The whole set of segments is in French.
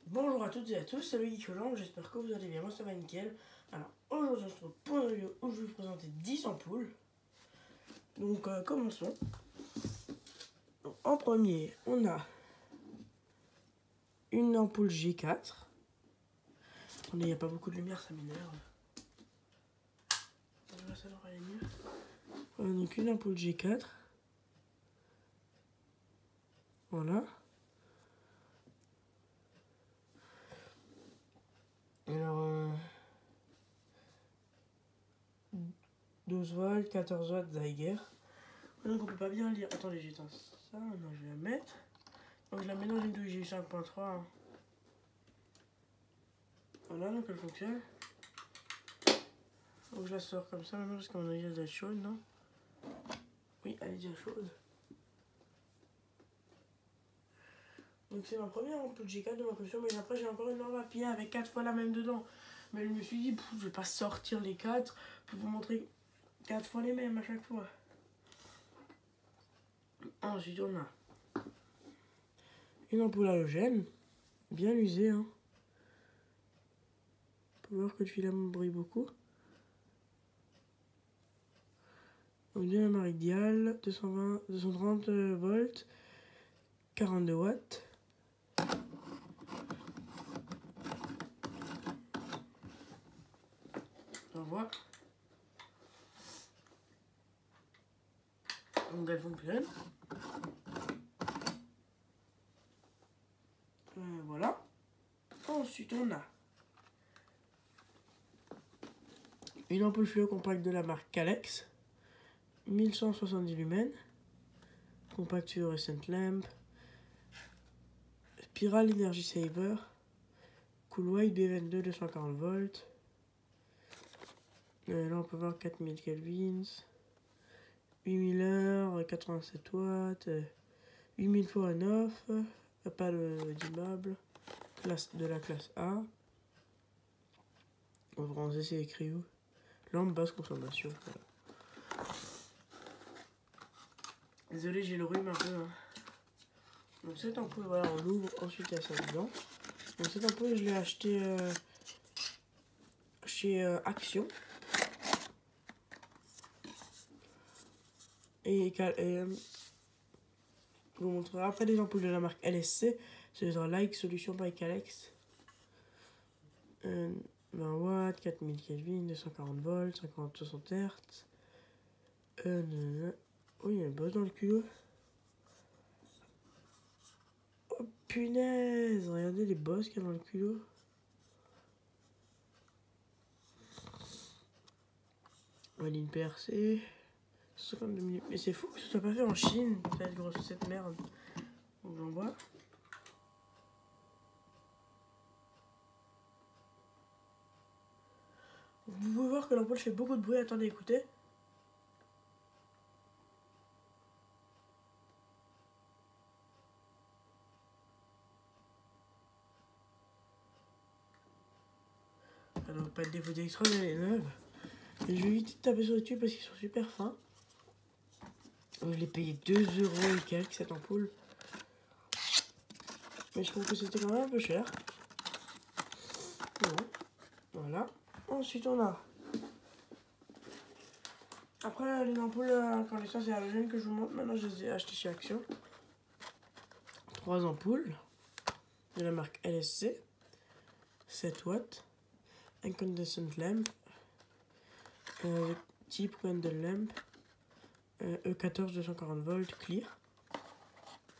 Bonjour à toutes et à tous, c'est Loïc Hollande, j'espère que vous allez bien, moi ça va nickel. Alors aujourd'hui on se retrouve pour une vidéo où je vais vous présenter 10 ampoules. Donc commençons. Donc, en premier on a une ampoule G4. Attendez, il n'y a pas beaucoup de lumière, ça m'énerve. Voilà, donc une ampoule G4. Voilà. Alors 12 volts, 14 watts Zeiger. Donc on peut pas bien lire. Attendez, j'éteins ça, maintenant je vais la mettre. Donc je la mets dans une douille, j'ai eu 5.3. Voilà, donc elle fonctionne. Donc je la sors comme ça maintenant parce qu'à mon avis elle doit être chaude, non? Oui, elle est déjà chaude. Donc c'est ma première ampoule G4 de ma collection, mais après j'ai encore une norme à pied avec 4 fois la même dedans. Mais je me suis dit, je vais pas sortir les 4 pour vous montrer 4 fois les mêmes à chaque fois. Ensuite on a une ampoule halogène, bien usée. Hein. On peut voir que le filament brille beaucoup. Donc de la marque Dial, 230 volts, 42 watts. On voit. Donc elle fonctionne. Voilà. Ensuite on a une ampoule fluo compacte de la marque Calex, 1170 lumens, compact fluorescent lamp, Spiral Energy Saver, Cool White B22 240 volts. Là on peut voir 4000 kelvins, 8000 heures, 87 watts, 8000 fois on-off, pas d'immeuble, de la classe A. En français c'est écrit où? Lampe basse consommation. Voilà. Désolé, j'ai le rhume un peu. Hein. Donc cette ampoule, voilà, on l'ouvre, ensuite il y a ça dedans. Donc cette ampoule, je l'ai achetée chez Action. Et je vous montrerai après des ampoules de la marque LSC. C'est genre Like Solution by Calex. 20 watts, 4000 Kelvin, 240 volts, 50-60 Hz. Oh, il y a une bosse dans le culot. Oh punaise, regardez les bosses qu'il y a dans le culot. Ligne percée. 52 minutes. Mais c'est fou que ce soit pas fait en Chine, cette merde. Donc j'en vois. Vous pouvez voir que l'ampoule fait beaucoup de bruit. Attendez, écoutez. Alors, pas de défaut d'extra, elle est neuve. Et je vais vite taper sur le tube parce qu'ils sont super fins. Donc, je l'ai payé 2 € et quelques cette ampoule. Mais je trouve que c'était quand même un peu cher. Bon, voilà. Ensuite, on a. Après, les ampoules incandescentes et halogènes que je vous montre, maintenant je les ai achetées chez Action. 3 ampoules de la marque LSC. 7 watts. Incandescent lamp. Type candle lamp. E14 240 volts clear.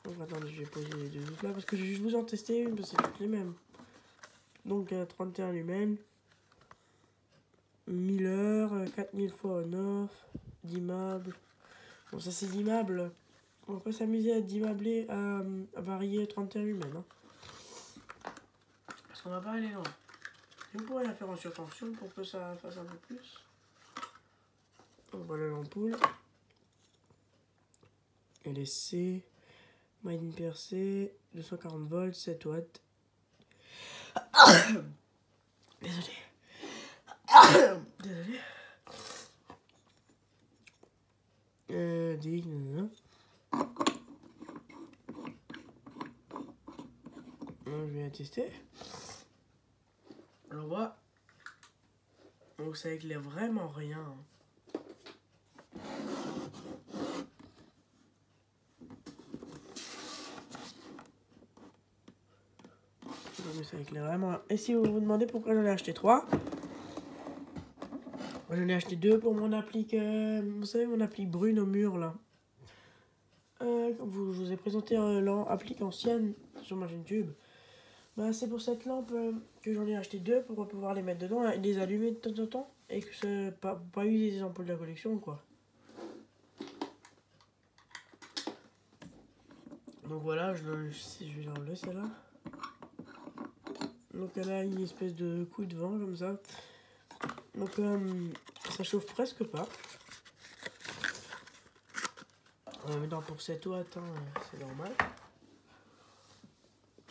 Donc attendez, je vais poser les deux autres là parce que je vais juste vous en tester une parce que c'est toutes les mêmes. Donc 31 lumens, 1000 heures, 4000 fois on-off, d'immeubles. Bon, ça c'est d'immeubles. On peut s'amuser à d'immeubles à varier 31 lumens. Hein. Parce qu'on va pas aller loin. Et vous pourrez la faire en surtension pour que ça fasse un peu plus. Donc voilà l'ampoule. LSC. Mine percée, 240 volts, 7 watts. Désolé. Désolé. Donc, je vais la tester. On voit. Donc ça éclaire vraiment rien. Donc ça éclaire vraiment. Et si vous vous demandez pourquoi j'en ai acheté 3, j'en ai acheté 2 pour mon appli, vous savez, mon appli brune au mur là. Je vous ai présenté l'appli ancienne sur ma chaîne YouTube. Bah, c'est pour cette lampe que j'en ai acheté 2 pour pouvoir les mettre dedans et les allumer de temps en temps. Et que c'est pas utiliser les ampoules de la collection quoi. Donc voilà, je vais l'enlever celle-là. Donc elle a une espèce de coup de vent comme ça. Donc ça chauffe presque pas. Maintenant pour 7 watts, hein, c'est normal.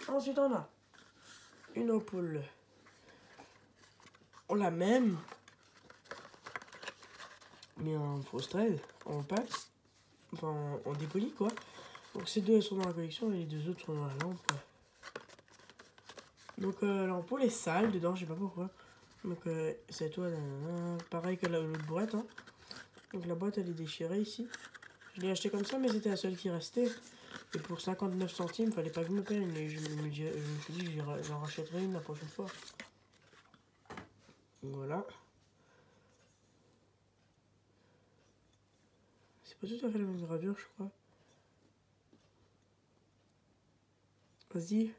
Ensuite on a une ampoule. On la même, mais en fausse thread, en pâte, enfin en dépoli quoi. Donc ces deux elles sont dans la collection et les deux autres sont dans la lampe. Donc l'ampoule est sale dedans, je sais pas pourquoi. Donc cette toile, pareil que l'autre boîte. Hein. Donc la boîte elle est déchirée ici. Je l'ai acheté comme ça mais c'était la seule qui restait. Et pour 59 centimes, fallait pas que je me peigne. Mais je me suis dit que j'en rachèterai une la prochaine fois. Donc voilà. C'est pas tout à fait la même gravure je crois. Vas-y.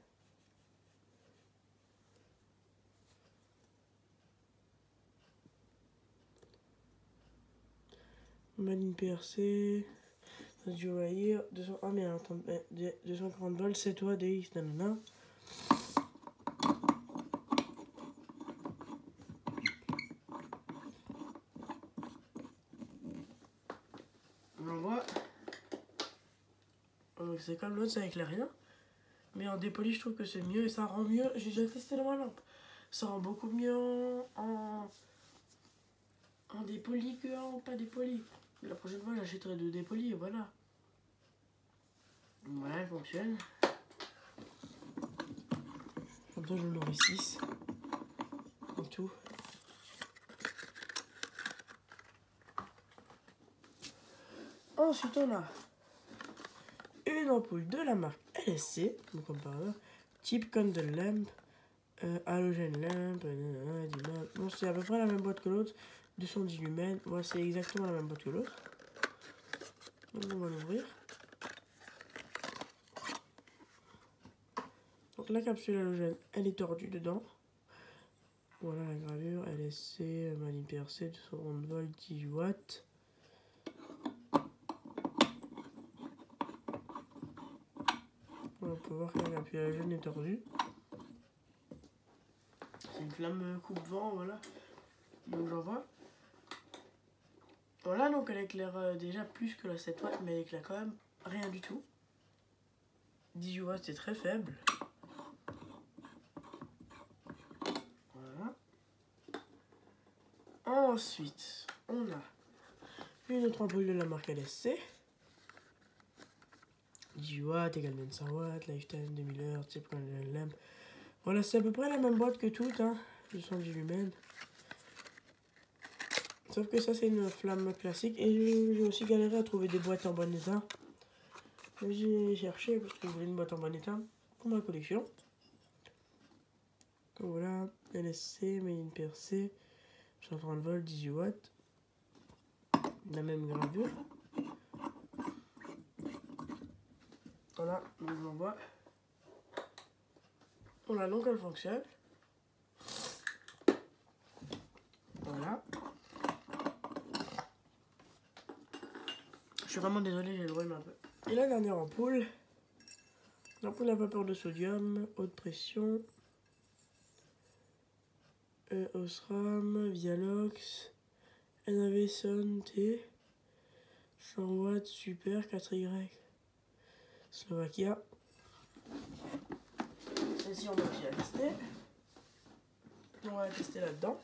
Manine PRC. Du Wire. 200. Ah mais attends. 240 volts, c'est toi, DX, nanana. On voit. Donc c'est comme l'autre, ça éclaire rien. Mais en dépoli, je trouve que c'est mieux et ça rend mieux. J'ai déjà testé dans ma lampe. Ça rend beaucoup mieux en dépoli que en pas dépoli. La prochaine fois, j'achèterai 2 dépolis et voilà. Voilà, elle fonctionne. Comme ça, j'en aurai 6 en tout. Ensuite, on a une ampoule de la marque LSC, donc comme par hasard, type candle lamp, halogène lamp, bon, c'est à peu près la même boîte que l'autre, 210 lumens, moi c'est exactement la même boîte que l'autre. Donc on va l'ouvrir. Donc la capsule halogène, elle est tordue dedans. Voilà la gravure, LSC, Manine PRC, 230 volts, 10 watts. On peut voir que la capsule halogène est tordue. C'est une flamme coupe-vent, voilà. Donc j'en vois. Voilà, donc elle éclaire déjà plus que la 7 watts, mais elle éclaire quand même rien du tout. 18 watts, c'est très faible. Voilà. Ensuite, on a une autre ampoule de la marque LSC. 18 watts égale 25 watts, lifetime 2000 Hz, type candle lamp. Voilà, c'est à peu près la même boîte que toutes, hein. 210 lumens. Sauf que ça, c'est une flamme classique. Et j'ai aussi galéré à trouver des boîtes en bon état. J'ai cherché parce que je voulais une boîte en bon état pour ma collection. Donc voilà, LSC, Manine PRC, 130 volts, 18 watts. La même gravure. Voilà, donc je l'envoie. Voilà, donc elle fonctionne. Voilà. Je suis vraiment désolé, j'ai le rhume un peu. Et la dernière ampoule. L'ampoule à vapeur de sodium, haute pression. Osram, Vialox, NAV T, 100 watts, super, 4Y, Slovaquia. Celle-ci, on va aussi la tester. On va la tester là-dedans.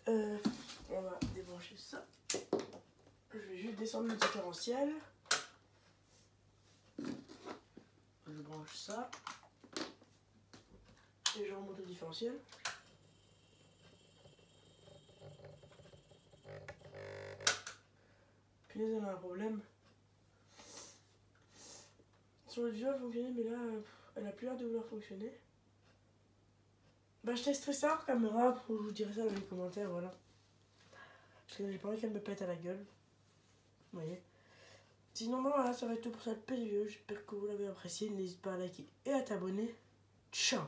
On va débrancher ça. Je vais juste descendre le différentiel. Je branche ça. Et je remonte le différentiel. Puis là, on a un problème. Sur le vieux, elle fonctionnait, mais là, elle a plus l'air de vouloir fonctionner. Bah, je testerai ça hors caméra, je vous dirai ça dans les commentaires, voilà. Parce que j'ai pas envie qu'elle me pète à la gueule. Vous voyez. Sinon, bah, voilà, ça va être tout pour cette petite vidéo. J'espère que vous l'avez apprécié. N'hésitez pas à liker et à t'abonner. Ciao!